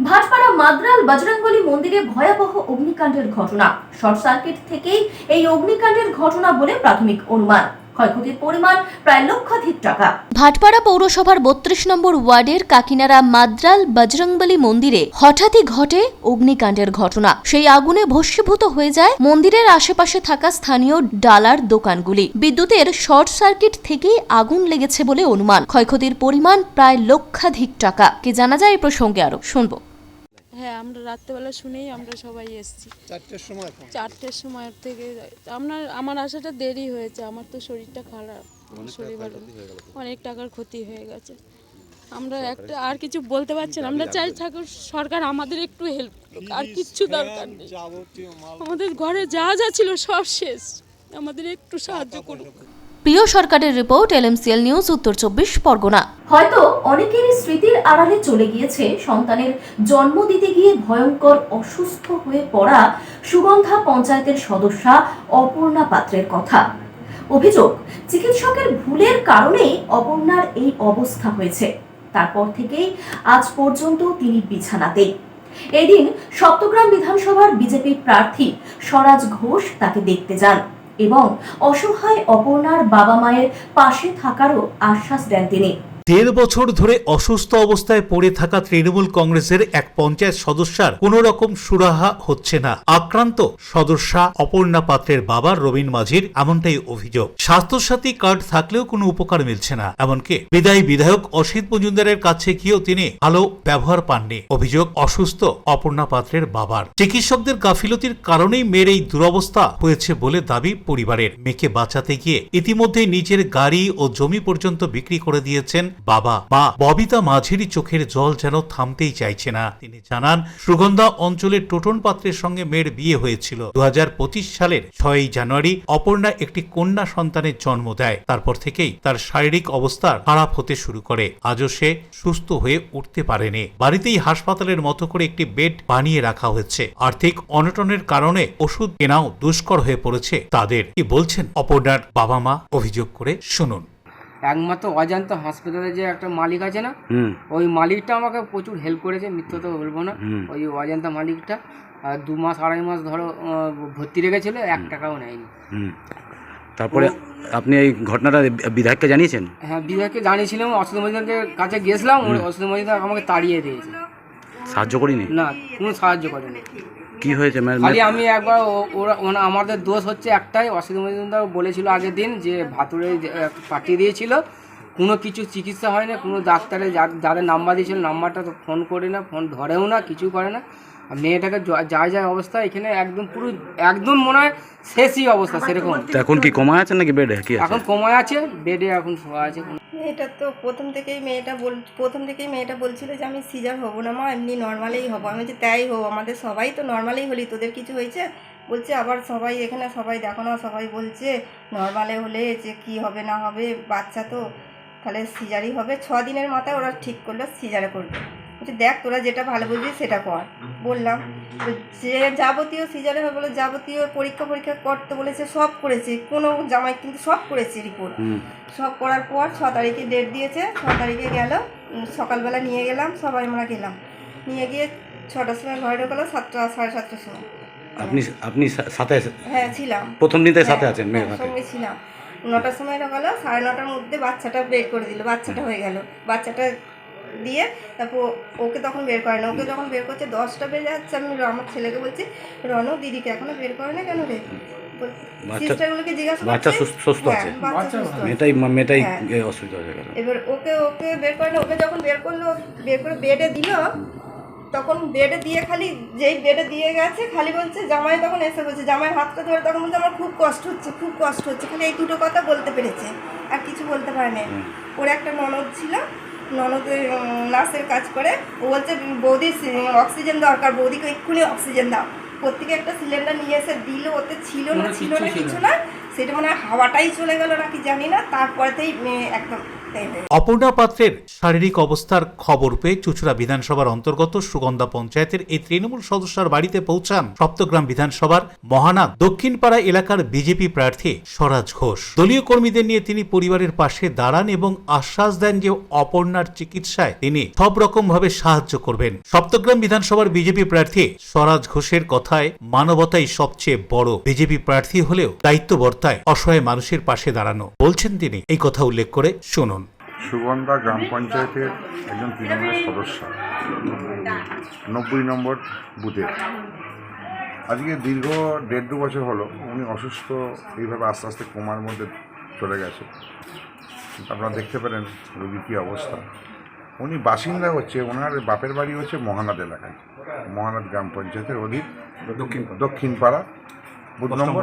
C: ভাটপাড়া মাদ্রাল বজরংবলী মন্দিরে ভয়াবহ অগ্নিকাণ্ডের ঘটনা। শর্ট সার্কিট থেকেই এই অগ্নিকাণ্ডের ঘটনা বলে প্রাথমিক অনুমান। ক্ষয়ক্ষতির পরিমাণ প্রায় লক্ষাধিক টাকা।
D: ভাটপাড়া পৌরসভার 32 নম্বর ওয়ার্ডের কাকিনাড়া মাদ্রাল বজরংবলী মন্দিরে হঠাৎই ঘটে অগ্নিকাণ্ডের ঘটনা। সেই আগুনে ভস্মীভূত হয়ে যায় মন্দিরের আশেপাশে থাকা স্থানীয় ডালার দোকানগুলি। বিদ্যুতের শর্ট সার্কিট থেকেই আগুন লেগেছে বলে অনুমান। ক্ষয়ক্ষতির পরিমাণ প্রায় লক্ষাধিক টাকা। কি জানা যায় এই প্রসঙ্গে আরো শুনবো।
R: হ্যাঁ, আমরা রাত্রেবেলা শুনেই আমরা সবাই এসেছি। 4টের সময় থেকে আমার আসাটা দেরি হয়েছে। আমার তো শরীরটা খারাপ, শরীর ভালো, অনেক টাকার ক্ষতি হয়ে গেছে। আমরা একটা আর কিছু বলতে পারছি না। আমরা চাই ঠাকুর সরকার আমাদের একটু হেল্প করুক, আর কিচ্ছু দরকার নেই। আমাদের ঘরে যা যা ছিল সব শেষ, আমাদের একটু সাহায্য করুক।
D: প্রিয় সরকারের রিপোর্ট, LMCL নিউজ, উত্তর 24 পরগনা।
C: হয়তো অনেকেরই স্মৃতির আড়ালে চলে গিয়েছে সন্তানের জন্ম দিতে গিয়ে ভয়ঙ্কর অসুস্থ হয়ে পড়া সুগন্ধা পঞ্চায়েতের সদস্যা অপর্ণা পাত্রের কথা। অভিযোগ, চিকিৎসকের ভুলের কারণেই অপর্ণার এই অবস্থা হয়েছে। তারপর থেকেই আজ পর্যন্ত তিনি বিছানাতেই। এদিন সপ্তগ্রাম বিধানসভার বিজেপি প্রার্থী স্বরাজ ঘোষ তাকে দেখতে যান এবং অসহায় অপর্ণার বাবা মায়ের পাশে থাকারও আশ্বাস দেন তিনি।
B: 1.5 বছর ধরে অসুস্থ অবস্থায় পড়ে থাকা তৃণমূল কংগ্রেসের এক পঞ্চায়েত সদস্যার কোন রকম সুরাহা হচ্ছে না। আক্রান্ত সদস্যা অপর্ণা পাত্রের বাবা রবীন মাঝির এমনটাই অভিযোগ। স্বাস্থ্যসাথী কার্ড থাকলেও কোনো উপকার মিলছে না। এমনকি বিদায়ী বিধায়ক অসিত মজুমদারের কাছে গিয়েও তিনি ভালো ব্যবহার পাননি। অভিযোগ অসুস্থ অপর্ণা পাত্রের বাবার। চিকিৎসকদের গাফিলতির কারণেই মেয়ের এই দুরবস্থা হয়েছে বলে দাবি পরিবারের। মেয়েকে বাঁচাতে গিয়ে ইতিমধ্যে নিজের গাড়ি ও জমি পর্যন্ত বিক্রি করে দিয়েছেন বাবা মা ববিতা মাঝিরই চোখের জল যেন থামতেই চাইছে না। তিনি জানান, সুগন্ধা অঞ্চলের টোটন পাত্রের সঙ্গে মেয়ের বিয়ে হয়েছিল। 2025 সালের 6 জানুয়ারি অপর্ণা একটি কন্যা সন্তানের জন্ম দেয়। তারপর থেকেই তার শারীরিক অবস্থা খারাপ হতে শুরু করে। আজও সে সুস্থ হয়ে উঠতে পারেনি। বাড়িতেই হাসপাতালের মতো করে একটি বেড বানিয়ে রাখা হয়েছে। আর্থিক অনটনের কারণে ওষুধ কেনাও দুষ্কর হয়ে পড়েছে তাদের। কি বলছেন অপর্ণার বাবা মা, অভিযোগ করে শুনুন।
S: একমাত্র অজান্তা হাসপাতালে যে একটা মালিক আছে না, ওই মালিকটা আমাকে প্রচুর হেল্প করেছে, মিথ্যা তো বলবো না। ওই অজান্তা মালিকটা 2 মাস 2.5 মাস ধরো ভর্তি রেখেছিল, 1 টাকাও নেয়নি।
T: তারপরে আপনি এই ঘটনাটা বিধায়ককে জানিয়েছেন?
S: হ্যাঁ, বিধায়ককে জানিয়েছিলাম। অসিত মজুমদারের কাছে গিয়েছিলাম, অসিত মজুমদার আমাকে তাড়িয়ে দিয়েছে।
T: সাহায্য করিনি?
S: না, কোনো সাহায্য করেনি।
T: কি হয়েছে?
S: খালি আমি একবার ওরা আমাদের দোষ হচ্ছে একটাই, অসিত মজুমদার বলেছিল আগের দিন যে ভাতুরে পাঠিয়ে দিয়েছিল, কোনো কিছু চিকিৎসা হয় না, কোনো ডাক্তারে যাদের নাম্বার দিয়েছিল নাম্বারটা তো ফোন করে না, ফোন ধরেও না, কিছু করে না। মেয়েটাকে যায় অবস্থা এখানে একদম পুরো একদম মনে হয় শেষই অবস্থা সেরকম।
T: এখন কি কমায় আছে নাকি বেডে? কি
S: এখন কমায় আছে, বেডে এখন শোয়া আছে।
U: মেয়েটা তো প্রথম থেকেই মেয়েটা বলছিল যে আমি সিজার হব না মা, এমনি নর্মালেই হব। আমি যে তাই হব, আমাদের সবাই তো নর্মালেই হলি, তোদের কিছু হয়েছে? বলছে আবার সবাই এখানে সবাই দেখো না, সবাই বলছে নর্মালে হলে যে কি হবে না হবে, বাচ্চা তো তাহলে সিজারই হবে। 6 দিনের মাথায় ওরা ঠিক করলো সিজারে করবে। বলছে দেখ তোরা যেটা ভালো বুঝবি সেটা কর। বললাম যে যাবতীয় সিজারে হবে বলে যাবতীয় পরীক্ষা করতে বলেছে, সব করেছে, কোনো জামাই কিন্তু সব করেছে রিপোর্ট। সব করার পর 6 তারিখে ডেট দিয়েছে। 6 তারিখে গেল, সকালবেলা নিয়ে গেলাম, সবাই আমরা গেলাম। নিয়ে গিয়ে 6টার সময় ঘরে ঢোকালো, 7টা 7:30টার সময়।
T: আপনি সাথে?
U: হ্যাঁ ছিলাম,
T: প্রথম দিন থেকে সাথে আছেন? মেয়ের
U: সঙ্গে ছিলাম। 9টার সময় ঢোকালো, 9:30টার মধ্যে বাচ্চাটা বের করে দিল। বাচ্চাটা হয়ে গেল, বাচ্চাটা দিয়ে তারপর ওকে তখন বের করে না। ওকে যখন বের করছে 10টা বেজে যাচ্ছে, আমি আমার ছেলেকে বলছি রনু দিদিকে এখনো বের করে না কেন রে? সিস্টারগুলোকে জিজ্ঞাসা করছি,
T: বাচ্চা সুস্থ আছে, মেয়েটাই অসুবিধা হয়ে গেল।
U: এবার ওকে বের করে না। ওকে যখন বের করলো, বের করে বেডে দিল, তখন বেডে দিয়ে খালি যেই বেডে দিয়ে গেছে খালি বলছে, জামাই তখন এসে বলছে, জামাইয়ের হাতটা ধরে তখন বলছে আমার খুব কষ্ট হচ্ছে। খালি এই দুটো কথা বলতে পেরেছে, আর কিছু বলতে পারে না। ওর একটা ননদ ছিল, ননদের নার্সের কাজ করে। ও বলছে বৌদি অক্সিজেন দরকার, বৌদিকে এক্ষুনি অক্সিজেন দাও। প্রত্যেকে একটা সিলিন্ডার নিয়ে এসে দিল, ওতে ছিল না কিছু না, সেটা মানে হাওয়াটাই চলে গেল নাকি জানি না। তারপরেতেই একদম
B: অপর্ণা পাত্রের শারীরিক অবস্থার খবর পেয়ে চুঁচুড়া বিধানসভার অন্তর্গত সুগন্ধা পঞ্চায়েতের এই তৃণমূল সদস্যর বাড়িতে পৌঁছান সপ্তগ্রাম বিধানসভার মহানাদ দক্ষিণপাড়া এলাকার বিজেপি প্রার্থী স্বরাজ ঘোষ। দলীয় কর্মীদের নিয়ে তিনি পরিবারের পাশে দাঁড়ান এবং আশ্বাস দেন যে অপর্ণার চিকিৎসায় তিনি সব রকম ভাবে সাহায্য করবেন। সপ্তগ্রাম বিধানসভার বিজেপি প্রার্থী স্বরাজ ঘোষের কথায় মানবতাই সবচেয়ে বড়। বিজেপি প্রার্থী হলেও দায়িত্ব বর্তায় অসহায় মানুষের পাশে দাঁড়ানো, বলছেন তিনি। এই কথা উল্লেখ করে শুনুন।
V: সুগন্ধা গ্রাম পঞ্চায়েতের একজন তৃণমূলের সদস্য, 90 নম্বর বুথের। আজকে দীর্ঘ 1.5-2 বছর হলো উনি অসুস্থ, এইভাবে আস্তে আস্তে কোমার মধ্যে চলে গেছে। আপনারা দেখতে পেলেন রোগীর কী অবস্থা। উনি বাসিন্দা হচ্ছে, ওনার বাপের বাড়ি হচ্ছে মহানাদ এলাকায়, মহানাদ গ্রাম পঞ্চায়েতের অধীন দক্ষিণপাড়া বুথ নম্বর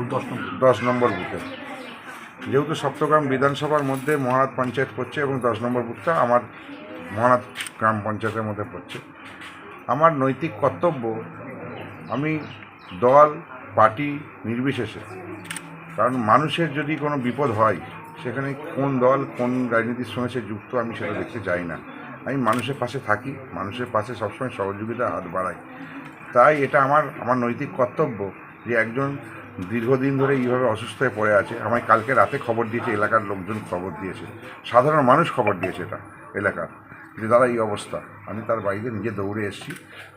V: 10 নম্বর বুথে। যেহেতু সপ্তগ্রাম বিধানসভার মধ্যে মহানাদ পঞ্চায়েত পড়ছে এবং 10 নম্বর বুথটা আমার মহানাদ গ্রাম পঞ্চায়েতের মধ্যে পড়ছে, আমার নৈতিক কর্তব্য, আমি দল পার্টি নির্বিশেষে, কারণ মানুষের যদি কোনো বিপদ হয় সেখানে কোন দল কোন রাজনীতির সঙ্গে সে যুক্ত আমি সেটা দেখতে চাই না। আমি মানুষের পাশে থাকি, মানুষের পাশে সবসময় সহযোগিতা হাত বাড়াই। তাই এটা আমার নৈতিক কর্তব্য যে একজন দীর্ঘদিন ধরে এইভাবে অসুস্থ হয়ে পড়ে আছে। আমায় কালকে রাতে খবর দিয়েছে, এলাকার লোকজন খবর দিয়েছে, সাধারণ মানুষ খবর দিয়েছে এটা এলাকার, যে দাদা এই অবস্থা। আমি তার বাড়িতে নিজে দৌড়ে এসেছি,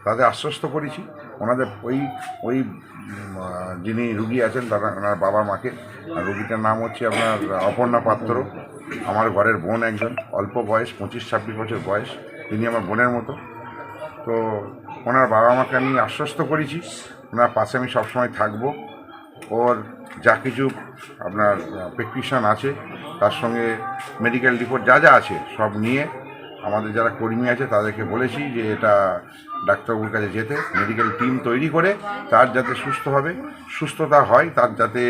V: তাদের আশ্বস্ত করেছি। ওনাদের ওই যিনি রুগী আছেন তারা, ওনার বাবা মাকে, রুগীটার নাম হচ্ছে আপনার অপর্ণা পাত্র, আমার ঘরের বোন, একজন অল্প বয়স, 25-26 বছর বয়স, তিনি আমার বোনের মতো। তো ওনার বাবা মাকে আমি আশ্বস্ত করেছি ওনার পাশে আমি সবসময় থাকবো। ওর যা কিছু আপনার প্রেসক্রিপশান আছে, তার সঙ্গে মেডিকেল রিপোর্ট যা আছে সব নিয়ে আমাদের যারা কর্মী আছে তাদেরকে বলেছি যে এটা ডাক্তারবাবুর কাছে যেতে, মেডিকেল টিম তৈরি করে তার যাতে সুস্থতা হয়, তার যাতে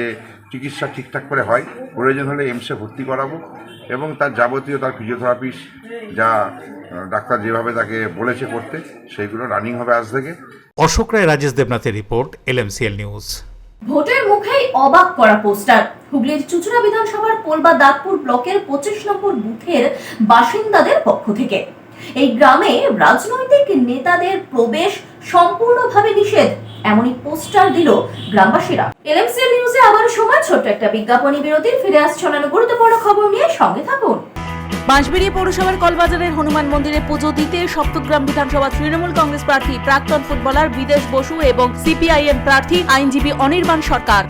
V: চিকিৎসা ঠিকঠাক করে হয়, প্রয়োজন হলে এইমসে ভর্তি করাবো এবং তার যাবতীয় তার ফিজিওথেরাপিস যা ডাক্তার যেভাবে তাকে বলেছে করতে সেইগুলো রানিং হবে আজ থেকে।
B: অশোক রায়, রাজেশ দেবনাথের রিপোর্ট, LMCL নিউজ।
C: ভোটের মুখেই অবাক করা পোস্টার। হুগলির চুঁচুড়া বিধানসভার পোলবা দাগপুর ব্লকের 25 নম্বর বুথের বাসিন্দাদের পক্ষ থেকে এই গ্রামে রাজনৈতিক নেতাদের প্রবেশ সম্পূর্ণভাবে নিষেধ, এমনই পোস্টার দিল গ্রামবাসীরা। LMCL নিউজে আবার সময় ছোট্ট একটা বিজ্ঞাপনী বিরতির, ফিরে আসছে অন্যান্য গুরুত্বপূর্ণ খবর নিয়ে, সঙ্গে থাকুন।
E: বাঁশবেড়িয়া পৌরসভার কলবাজারের হনুমান মন্দিরে পুজো দিতে সপ্তগ্রাম বিধানসভা তৃণমূল কংগ্রেস প্রার্থী প্রাক্তন ফুটবলার বিদেশ বসু এবং CPIM প্রার্থী আইনজীবী অনির্বাণ সরকার।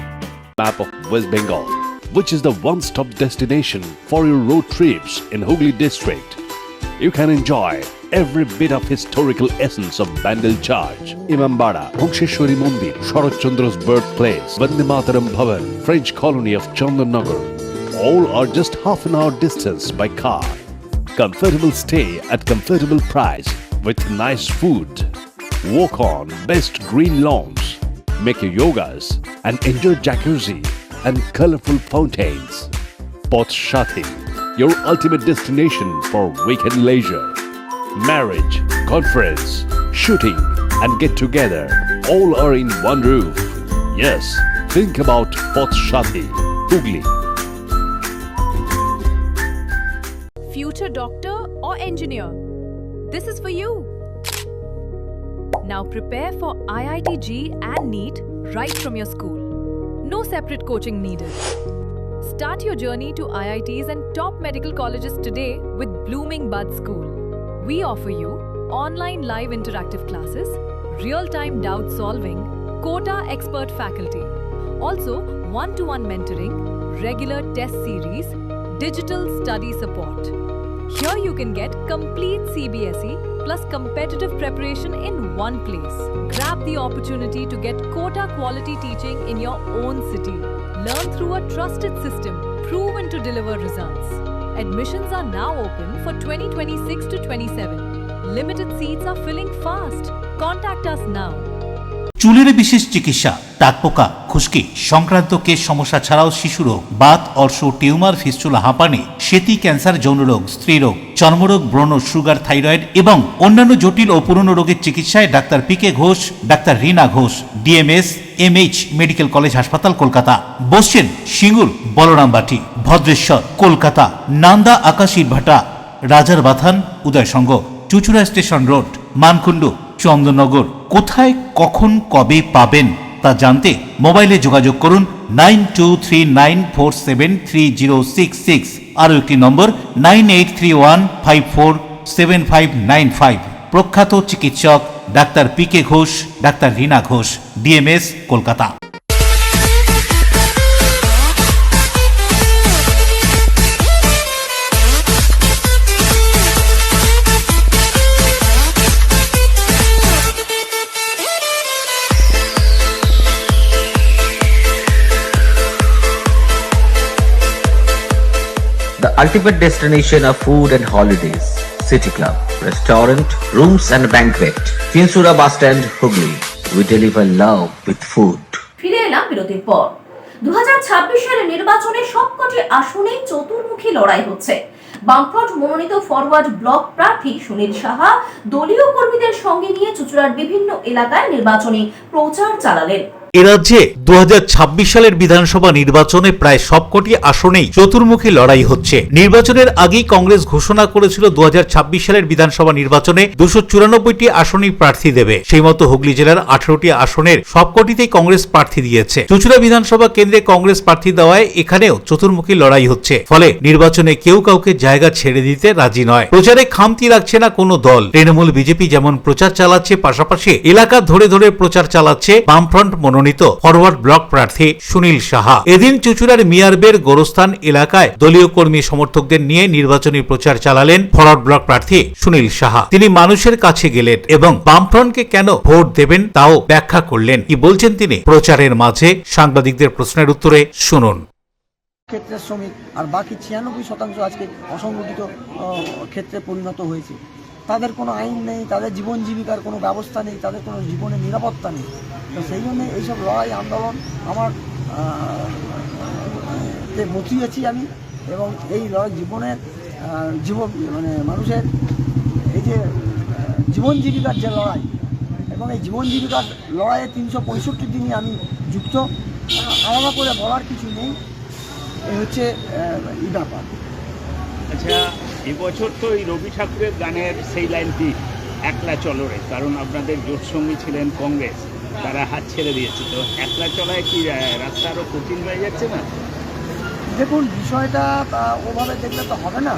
A: Map of West Bengal, which is the one-stop destination for your road trips in Hooghly district. You can enjoy every bit of historical essence of Bandel Church, Imambara, Bhongsheshwari Mandir, Sharat Chandra's birthplace, Vande Mataram Bhavan, French colony of Chandannagar. All are just half an hour distance by car. Comfortable stay at comfortable price with nice food. Walk on best green lawns. Make your yogas and enjoy jacuzzi and colorful fountains. Poth Shati, your ultimate destination for weekend leisure. Marriage, conference, shooting and get together all are in one roof. Yes, think about Poth Shati, Hooghly.
F: Future doctor or engineer, this is for you. Now prepare for IIT-J and NEET right from your school. No separate coaching needed. Start your journey to IITs and top medical colleges today with Blooming Bud School. We offer you online live interactive classes, real-time doubt solving, quota expert faculty. Also, one-to-one mentoring, regular test series, digital study support. Here you can get complete CBSE plus competitive preparation in one place. Grab the opportunity to get quota quality teaching in your own city. Learn through a trusted system proven to deliver results. Admissions are now open for 2026 to 27. Limited seats are filling fast. Contact us now.
B: চুলের বিশেষ চিকিৎসা, দাঁতপোকা, খুশকি সংক্রান্ত কেশ সমস্যা ছাড়াও শিশুরোগ, Baat, অর্শ, tumour, fistula, হাঁপানি, সেতি, ক্যান্সার, যৌনরোগ, স্ত্রীরোগ, চর্মরোগ, ব্রণ, সুগার, থাইরয়েড এবং অন্যান্য জটিল ও পুরনো রোগের চিকিৎসায় doctor PK Ghosh, doctor Rina Ghosh, DMS MH medical college হাসপাতাল, কলকাতা। বসছেন সিঙ্গুর, বলরামবাটি, ভদ্রেশ্বর, কলকাতা, নান্দা, আকাশী ভাটা, রাজার বাথান, উদয়সঙ্গ, চুচুড়া স্টেশন রোড, মানকুণ্ডু, চন্দননগর। কোথায়, কখন, কবে পাবেন তা জানতে মোবাইলে যোগাযোগ করুন 9239473066, আরও একটি নম্বর 9831547595। প্রখ্যাত চিকিৎসক doctor PK Ghosh, doctor Rina Ghosh, DMS, Kolkata.
W: The ultimate destination of food and holidays. City Club, restaurant, rooms and banquet. Finsura Bus Stand, Hooghly. We deliver love with food.
C: ফিরে এলাম বিরতির পর। 2026 সালের নির্বাচনে সবকটি আসনেই চতুর্মুখী লড়াই হচ্ছে। বামফ্রন্ট মনোনীত ফরওয়ার্ড ব্লক প্রার্থী সুনীল সাহা দলীয় কর্মীদের সঙ্গে নিয়ে চুঁচুড়ার বিভিন্ন এলাকায় নির্বাচনী প্রচার চালালেন।
B: এ রাজ্যে 2026 সালের বিধানসভা নির্বাচনে প্রায় সবকটি আসনেই চতুর্মুখী লড়াই হচ্ছে। নির্বাচনের আগেই কংগ্রেস ঘোষণা করেছিল 2026 সালের বিধানসভা নির্বাচনে 294টি আসনেই প্রার্থী দেবে। সেই মতো হুগলি জেলার 18টি আসনের সবকটিতেই কংগ্রেস প্রার্থী দিয়েছে। চুঁচুড়া বিধানসভা কেন্দ্রে কংগ্রেস প্রার্থী দেওয়ায় এখানেও চতুর্মুখী লড়াই হচ্ছে। ফলে নির্বাচনে কেউ কাউকে জায়গা ছেড়ে দিতে রাজি নয়। প্রচারে খামতি রাখছে না কোনো দল। তৃণমূল বিজেপি যেমন প্রচার চালাচ্ছে, পাশাপাশি এলাকা ধরে ধরে প্রচার চালাচ্ছে বামফ্রন্ট মনোনীত ফরওয়ার্ড ব্লক প্রার্থী সুনীল সাহা। এদিন চুঁচুড়ার মিয়ারবের গোরস্থান এলাকায় দলীয় কর্মী সমর্থকদের নিয়ে নির্বাচনী প্রচার চালালেন ফরওয়ার্ড ব্লক প্রার্থী সুনীল সাহা। তিনি মানুষের কাছে গেলেন এবং বামফ্রন্টকে কেন ভোট দেবেন তাও ব্যাখ্যা করলেন। কি বলছেন তিনি প্রচারের মাঝে সাংবাদিকদের প্রশ্নের উত্তরে শুনুন।
G: ক্ষেত্রের শ্রমিক, আর বাকি 96% আজকে অসংগঠিত ক্ষেত্রে পরিণত হয়েছে। তাদের কোনো আইন নেই, তাদের জীবন জীবিকার কোনো ব্যবস্থা নেই, তাদের কোনো জীবনের নিরাপত্তা নেই। তো সেই জন্যে এইসব লড়াই আন্দোলন আমার বসিয়েছি আমি, এবং এই লড়াই মানুষের এই যে জীবন জীবিকার যে লড়াই, এবং এই জীবন জীবিকার লড়াইয়ে 365 দিনই আমি যুক্ত। আলাদা করে বলার কিছু নেই, এই হচ্ছে এই ব্যাপার।
H: আচ্ছা, এবছর তো এই রবি ঠাকুরের গানের সেই লাইনটি একলা চলো রে, কারণ আপনাদের জোট সঙ্গী ছিলেন কংগ্রেস, তারা হাত ছেড়ে দিয়েছে, তো একলা চলায় কি রাস্তা আরও কঠিন হয়ে যাচ্ছে না?
G: দেখুন, বিষয়টা ওভাবে দেখলে তো হবে না।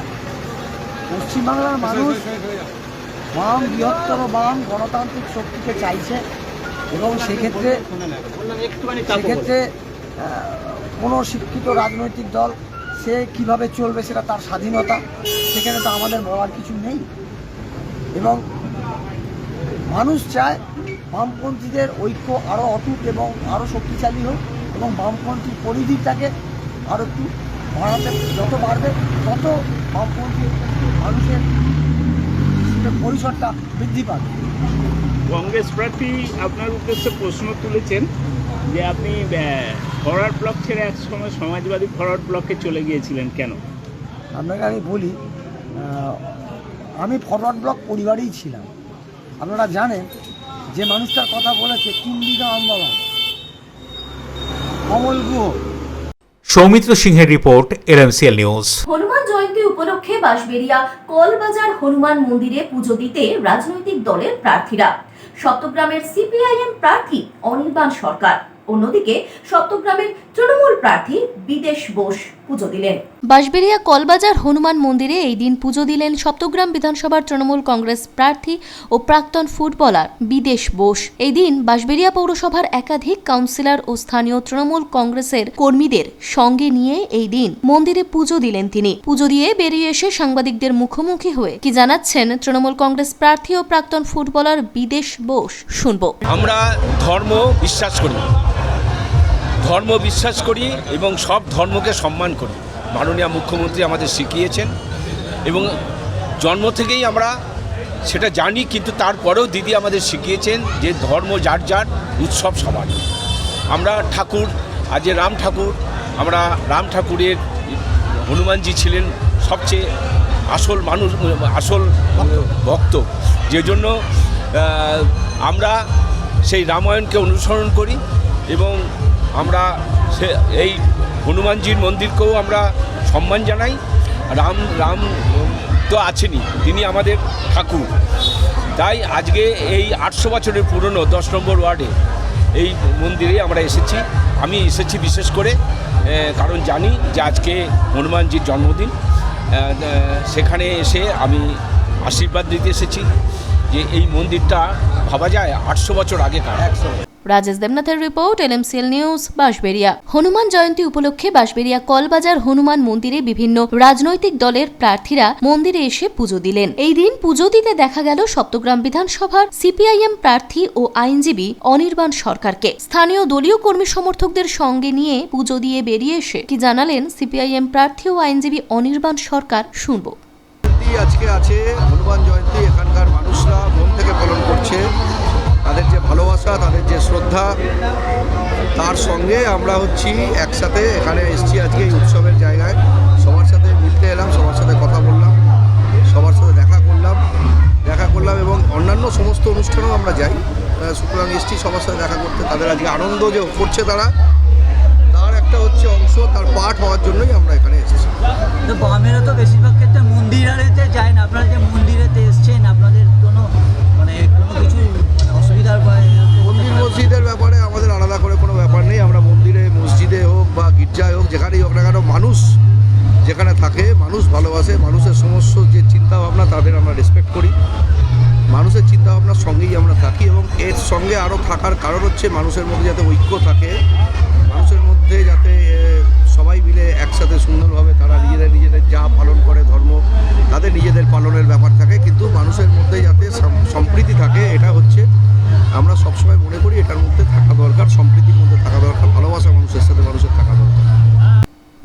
G: পশ্চিমবাংলার মানুষ বৃহত্তর বাম গণতান্ত্রিক শক্তিকে চাইছে, এবং সেক্ষেত্রে কোনো শিক্ষিত রাজনৈতিক দল সে কিভাবে চলবে সেটা তার স্বাধীনতা, সেখানে তো আমাদের বলার কিছু নেই। এবং মানুষ চায় বামপন্থীদের ঐক্য আরও অটুট এবং আরও শক্তিশালী হোক, এবং বামপন্থী পরিধিটাকে আরও একটু বাড়াতে, যত বাড়বে তত বামপন্থী মানুষের পরিসরটা বৃদ্ধি পাবে।
H: কংগ্রেস প্রার্থী আপনার উদ্দেশ্যে প্রশ্ন তুলেছেন যে আপনি ফরওয়ার্ড ব্লক ছেড়ে এক সময় সমাজবাদী ফরওয়ার্ড ব্লকে চলে গিয়েছিলেন, কেন?
G: আপনাকে আমি বলি, আমি ফরওয়ার্ড ব্লক পরিবারেই ছিলাম। আপনারা জানেন যে মানুষটার কথা বলেছে 3 বিঘা আন্দোলন, কমল গুহ।
B: সৌমিত্র সিংহের report, LMCL news.
C: Hanuman Jayanti উপলক্ষে বাঁশবেড়িয়া কলবাজার হনুমান মন্দিরে পুজো দিতে রাজনৈতিক দলের প্রার্থীরা। সপ্তগ্রামের CPIM প্রার্থী অনির্বাণ সরকার, অন্যদিকে সপ্তগ্রামের তৃণমূল প্রার্থী বিদেশ বোস পুজো দিলেন।
D: বাঁশবেড়িয়া কলবাজার হনুমান মন্দিরে এই দিন পুজো দিলেন সপ্তগ্রাম বিধানসভার তৃণমূল কংগ্রেস প্রার্থী ও প্রাক্তন ফুটবলার বিদেশ বোস। এই দিন বাঁশবেড়িয়া পৌরসভার একাধিক কাউন্সিলর ও স্থানীয় তৃণমূল কংগ্রেসের কর্মীদের সঙ্গে নিয়ে এই দিন মন্দিরে পুজো দিলেন তিনি। পুজো দিয়ে বেরিয়ে এসে সাংবাদিকদের মুখোমুখি হয়ে কি জানাচ্ছেন তৃণমূল কংগ্রেস প্রার্থী ও প্রাক্তন ফুটবলার বিদেশ বোস, শুনবো।
I: আমরা ধর্ম বিশ্বাস করি এবং সব ধর্মকে সম্মান করি। মাননীয় মুখ্যমন্ত্রী আমাদের শিখিয়েছেন, এবং জন্ম থেকেই আমরা সেটা জানি, কিন্তু তারপরেও দিদি আমাদের শিখিয়েছেন যে ধর্ম যার যার, উৎসব সবার। আমরা ঠাকুর, আজ রাম ঠাকুর, আমরা রাম ঠাকুরের হনুমানজি ছিলেন সবচেয়ে আসল ভক্ত, যে জন্য আমরা সেই রামায়ণকে অনুসরণ করি, এবং আমরা এই হনুমানজির মন্দিরকেও আমরা সম্মান জানাই। রাম তো আছেনই, তিনি আমাদের ঠাকুর। তাই আজকে এই 800 বছরের পুরনো 10 নম্বর ওয়ার্ডে এই মন্দিরে আমরা এসেছি। আমি এসেছি বিশেষ করে কারণ জানি যে আজকে হনুমানজির জন্মদিন। সেখানে এসে আমি আশীর্বাদ দিতে এসেছি যে এই মন্দিরটা ভাবা যায় 800 বছর আগেকার।
D: রাজেশ দেবনাথের report, LMCL news, Bansberia. Hanuman Jayanti উপলক্ষে বাঁশবেড়িয়া কলবাজার হনুমান মন্দিরে বিভিন্ন রাজনৈতিক দলের প্রার্থীরা মন্দিরে এসে পুজো দিলেন। এই দিন পুজো দিতে দেখা গেল সপ্তগ্রাম বিধানসভার CPIM প্রার্থী ও আইনজীবী অনির্বাণ সরকারকে। স্থানীয় দলীয় কর্মী সমর্থকদের সঙ্গে নিয়ে পুজো দিয়ে বেরিয়ে এসে কি জানালেন CPIM প্রার্থী ও আইনজীবী অনির্বাণ সরকার, শুনবো।
X: আজকে আছে হনুমান জয়ন্তী, এখানকার মানুষরা মন থেকে পালন করছে। তাদের যে ভালোবাসা, তাদের যে শ্রদ্ধা, তার সঙ্গে আমরা একসাথে এখানে এসেছি আজকে এই উৎসবের জায়গায়। সবার সাথে মিলতে এলাম, সবার সাথে কথা বললাম, সবার সাথে দেখা করলাম এবং অন্যান্য সমস্ত অনুষ্ঠানেও আমরা যাই। সুতরাং এসেছি সবার সাথে দেখা করতে। তাদের আজকে আনন্দ যে করছে তার একটা অংশ, তার পার্ট হওয়ার জন্যই আমরা এখানে এসেছি।
Y: তো বামেরা তো বেশিরভাগ ক্ষেত্রে মন্দিরেতে যায় না, আপনারা যে মন্দিরেতে এসছেন, আপনাদের কোনো কিছু অসুবিধার
X: মসজিদের ব্যাপারে আমাদের আলাদা করে কোনো ব্যাপার নেই। আমরা মন্দিরে, মসজিদে হোক বা গির্জায় হোক, যেখানেই হোক না কেন, মানুষ যেখানে থাকে, মানুষ ভালোবাসে, মানুষের সমস্ত যে চিন্তাভাবনা তাদের আমরা রেসপেক্ট করি। মানুষের চিন্তাভাবনার সঙ্গেই আমরা থাকি, এবং এর সঙ্গে আরও থাকার কারণ হচ্ছে মানুষের মধ্যে যাতে ঐক্য থাকে, মানুষের মধ্যে যাতে সবাই মিলে একসাথে সুন্দরভাবে তারা নিজেদের যা পালন করে ধর্ম, তাদের নিজেদের পালনের ব্যাপার থাকে, কিন্তু মানুষের মধ্যে যাতে সম্প্রীতি থাকে, এটা আমরা সবসময় মনে করি এটার মধ্যে থাকা দরকার, সম্প্রীতির মধ্যে থাকা দরকার, ভালোবাসা মানুষের সাথে মানুষের থাকা দরকার।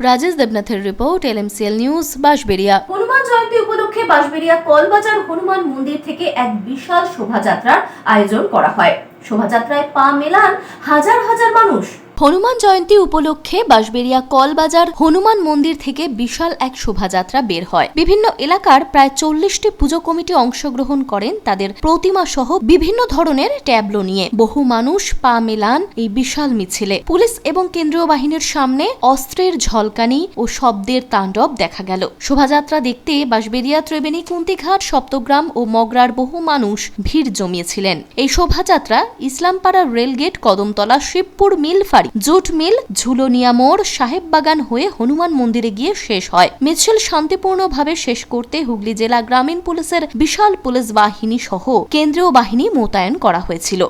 D: রাজেশ দেবনাথের report, LMCL news, Bansberia.
C: Hanuman Jayanti উপলক্ষে বাঁশবেড়িয়া কলবাজার হনুমান মন্দির থেকে এক বিশাল শোভাযাত্রার আয়োজন করা হয়। শোভাযাত্রায় পা মেলান হাজার হাজার মানুষ।
D: হনুমান জয়ন্তী উপলক্ষে বাঁশবেড়িয়া কলবাজার হনুমান মন্দির থেকে বিশাল এক শোভাযাত্রা বের হয়। বিভিন্ন এলাকার প্রায় 40টি পুজো কমিটি অংশগ্রহণ করেন তাদের প্রতিমা সহ বিভিন্ন ধরনের ট্যাবলো নিয়ে। বহু মানুষ পা মেলান এই বিশাল মিছিলে। পুলিশ এবং কেন্দ্রীয় বাহিনীর সামনে অস্ত্রের ঝলকানি ও শব্দের তাণ্ডব দেখা গেল। শোভাযাত্রা দেখতে বাঁশবেড়িয়া, ত্রিবেণী, কুন্তিঘাট, সপ্তগ্রাম ও মগরার বহু মানুষ ভিড় জমিয়েছিলেন। এই শোভাযাত্রা ইসলামপাড়া রেলগেট, কদমতলা, শিবপুর মিল ফাঁড়ি, জুট মিল, ঝুলনিয়া মোড়, সাহেববাগান হয়ে হনুমান মন্দিরে গিয়ে শেষ হয়। মিছিল শান্তিপূর্ণভাবে শেষ করতে হুগলি জেলা গ্রামীণ পুলিশের বিশাল পুলিশ বাহিনী সহ কেন্দ্রীয় বাহিনী মোতায়েন করা হয়েছিল।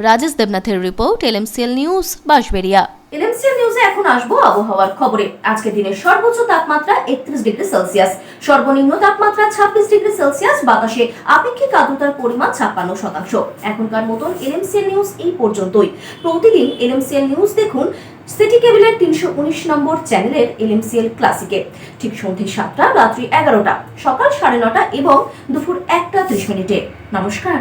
D: রাজেশ দেবনাথের report, LMCL news, Bansberia.
C: LMCL নিউজে এখন আসবো আবহাওয়ার খবরে। আজকে দিনের সর্বোচ্চ তাপমাত্রা 31 ডিগ্রি সেলসিয়াস, সর্বনিম্ন তাপমাত্রা 26 ডিগ্রি সেলসিয়াস, বাতাসে আপেক্ষিক আর্দ্রতার পরিমাণ 56%। এখনকার মতন LMCL নিউজ এই পর্যন্তই। প্রতিদিন LMCL নিউজ দেখুন সিটি কেবলের 319 নম্বর চ্যানেলের LMCL ক্লাসিকে, ঠিক সন্ধ্যে 7টা, রাত্রি 11টা, সকাল 9:30 এবং দুপুর 1টা 30 মিনিটে। নমস্কার।